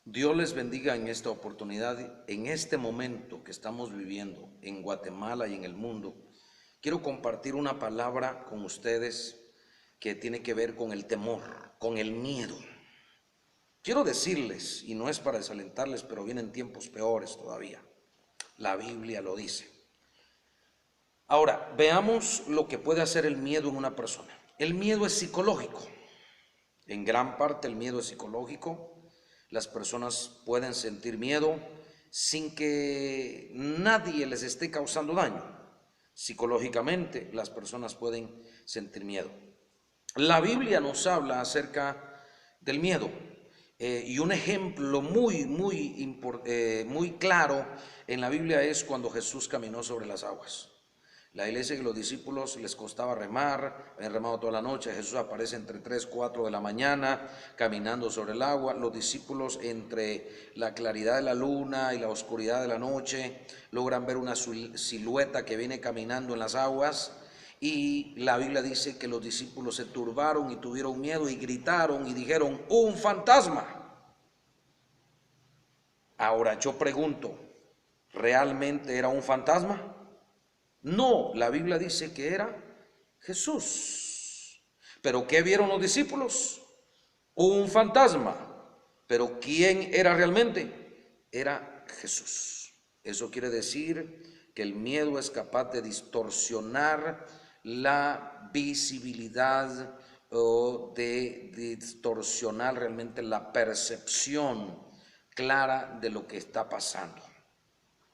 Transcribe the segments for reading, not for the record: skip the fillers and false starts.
Dios les bendiga en esta oportunidad, en este momento que estamos viviendo en Guatemala y en el mundo. Quiero compartir una palabra con ustedes que tiene que ver con el temor, con el miedo. Quiero decirles, y no es para desalentarles, pero vienen tiempos peores todavía. La Biblia lo dice. Ahora, veamos lo que puede hacer el miedo en una persona. El miedo es psicológico. En gran parte el miedo es psicológico. Las personas pueden sentir miedo sin que nadie les esté causando daño. Psicológicamente las personas pueden sentir miedo. La Biblia nos habla acerca del miedo y un ejemplo muy claro en la Biblia es cuando Jesús caminó sobre las aguas. La iglesia que los discípulos les costaba remar, habían remado toda la noche. Jesús aparece entre 3, 4 de la mañana caminando sobre el agua. Los discípulos, entre la claridad de la luna y la oscuridad de la noche, logran ver una silueta que viene caminando en las aguas. Y la Biblia dice que los discípulos se turbaron y tuvieron miedo y gritaron y dijeron: ¡un fantasma! Ahora yo pregunto, ¿realmente era un fantasma? No, la Biblia dice que era Jesús. ¿Pero qué vieron los discípulos? Un fantasma. ¿Pero quién era realmente? Era Jesús. Eso quiere decir que el miedo es capaz de distorsionar la visibilidad o de distorsionar realmente la percepción clara de lo que está pasando.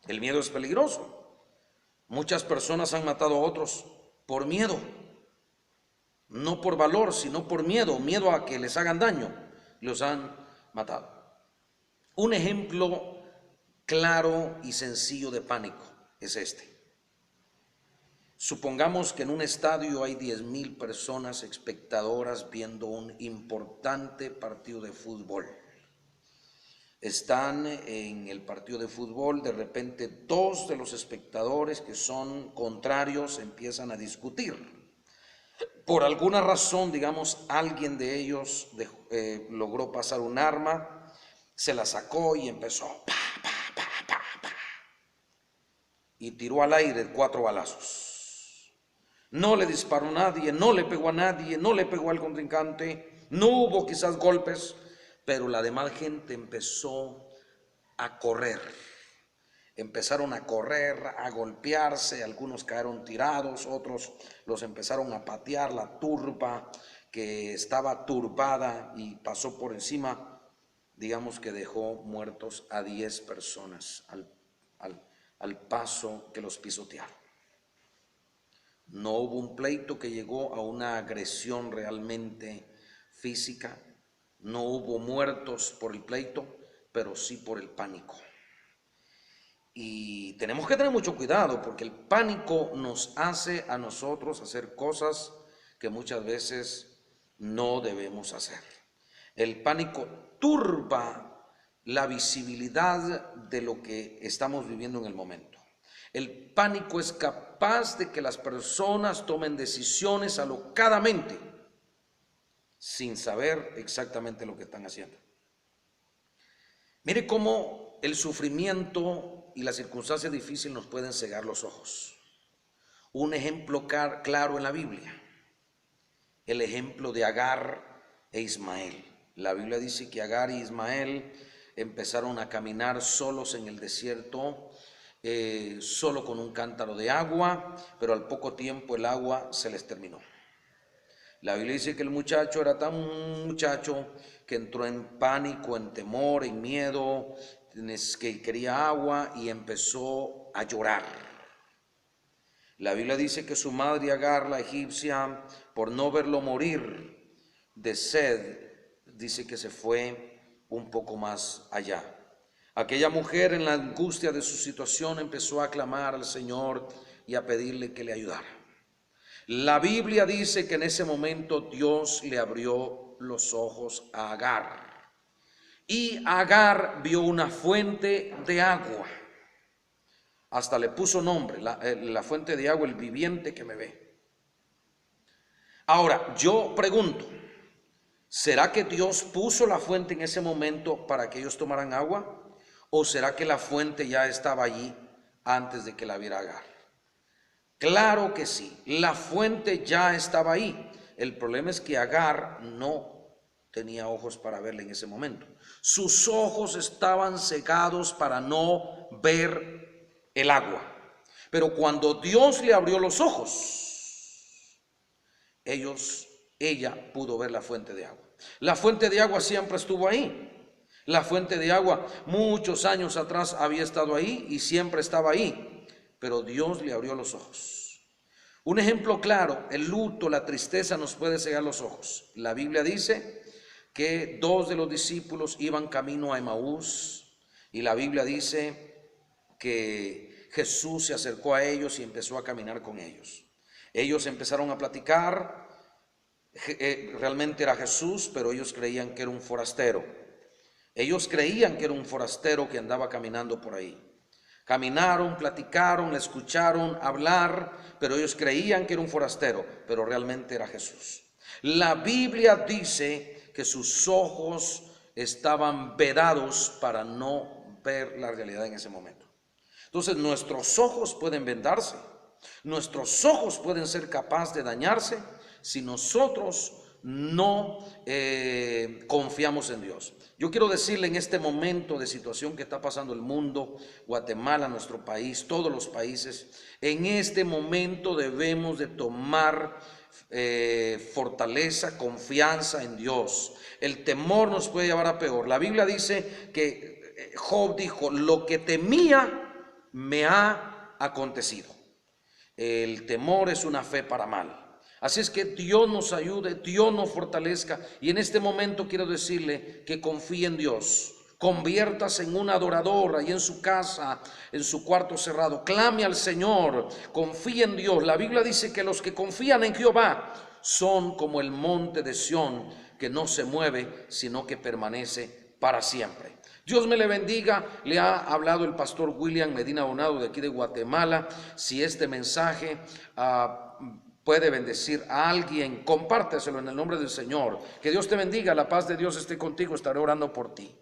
El miedo es peligroso. Muchas personas han matado a otros por miedo, no por valor, sino por miedo, miedo a que les hagan daño, los han matado. Un ejemplo claro y sencillo de pánico es este. Supongamos que en un estadio hay 10,000 personas espectadoras viendo un importante partido de fútbol. Están en el partido de fútbol, de repente 2 de los espectadores que son contrarios empiezan a discutir. Por alguna razón, digamos, alguien de ellos logró pasar un arma, se la sacó y empezó y tiró al aire 4 balazos. No le disparó a nadie, no le pegó a nadie, no le pegó al contrincante, no hubo quizás golpes, pero la demás gente empezó a correr. Empezaron a correr, a golpearse, algunos cayeron tirados, otros los empezaron a patear. La turba que estaba turbada y pasó por encima, digamos que dejó muertos a 10 personas al paso que los pisotearon. No hubo un pleito que llegó a una agresión realmente física, no hubo muertos por el pleito, pero sí por el pánico. Y tenemos que tener mucho cuidado porque el pánico nos hace a nosotros hacer cosas que muchas veces no debemos hacer. El pánico turba la visibilidad de lo que estamos viviendo en el momento. El pánico es capaz de que las personas tomen decisiones alocadamente sin saber exactamente lo que están haciendo. Mire cómo el sufrimiento y las circunstancias difíciles nos pueden cegar los ojos. Un ejemplo claro en la Biblia, el ejemplo de Agar e Ismael. La Biblia dice que Agar y Ismael empezaron a caminar solos en el desierto, solo con un cántaro de agua, pero al poco tiempo el agua se les terminó. La Biblia dice que el muchacho era tan muchacho que entró en pánico, en temor, en miedo, que quería agua y empezó a llorar. La Biblia dice que su madre Agar, la egipcia, por no verlo morir de sed, dice que se fue un poco más allá. Aquella mujer, en la angustia de su situación, empezó a clamar al Señor y a pedirle que le ayudara. La Biblia dice que en ese momento Dios le abrió los ojos a Agar y Agar vio una fuente de agua. Hasta le puso nombre, la fuente de agua, el viviente que me ve. Ahora, yo pregunto, ¿Será que Dios puso la fuente en ese momento para que ellos tomaran agua? ¿O será que la fuente ya estaba allí antes de que la viera Agar? Claro que sí, la fuente ya estaba ahí. El problema es que Agar no tenía ojos para verla en ese momento. Sus ojos estaban cegados para no ver el agua. Pero cuando Dios le abrió los ojos, ella pudo ver la fuente de agua. La fuente de agua siempre estuvo ahí. La fuente de agua muchos años atrás había estado ahí y siempre estaba ahí. Pero Dios le abrió los ojos. Un ejemplo claro, el luto, la tristeza nos puede cegar los ojos. La Biblia dice que 2 de los discípulos iban camino a Emaús y la Biblia dice que Jesús se acercó a ellos y empezó a caminar con ellos. Ellos empezaron a platicar, realmente era Jesús, pero ellos creían que era un forastero. Ellos creían que era un forastero que andaba caminando por ahí. Caminaron, platicaron, le escucharon hablar, pero ellos creían que era un forastero, pero realmente era Jesús. La Biblia dice que sus ojos estaban vedados para no ver la realidad en ese momento. Entonces nuestros ojos pueden vendarse, nuestros ojos pueden ser capaces de dañarse si nosotros no confiamos en Dios. Yo quiero decirle en este momento de situación que está pasando el mundo, Guatemala, nuestro país, todos los países, en este momento debemos de tomar fortaleza, confianza en Dios. El temor nos puede llevar a peor. La Biblia dice que Job dijo: lo que temía me ha acontecido. El temor es una fe para mal. Así es que Dios nos ayude, Dios nos fortalezca. Y en este momento quiero decirle que confíe en Dios. Conviértase en un adorador ahí en su casa, en su cuarto cerrado. Clame al Señor, confíe en Dios. La Biblia dice que los que confían en Jehová son como el monte de Sión, que no se mueve, sino que permanece para siempre. Dios me le bendiga. Le ha hablado el pastor William Medina Donado de aquí de Guatemala. Si este mensaje puede bendecir a alguien, compárteselo en el nombre del Señor. Que Dios te bendiga, la paz de Dios esté contigo, estaré orando por ti.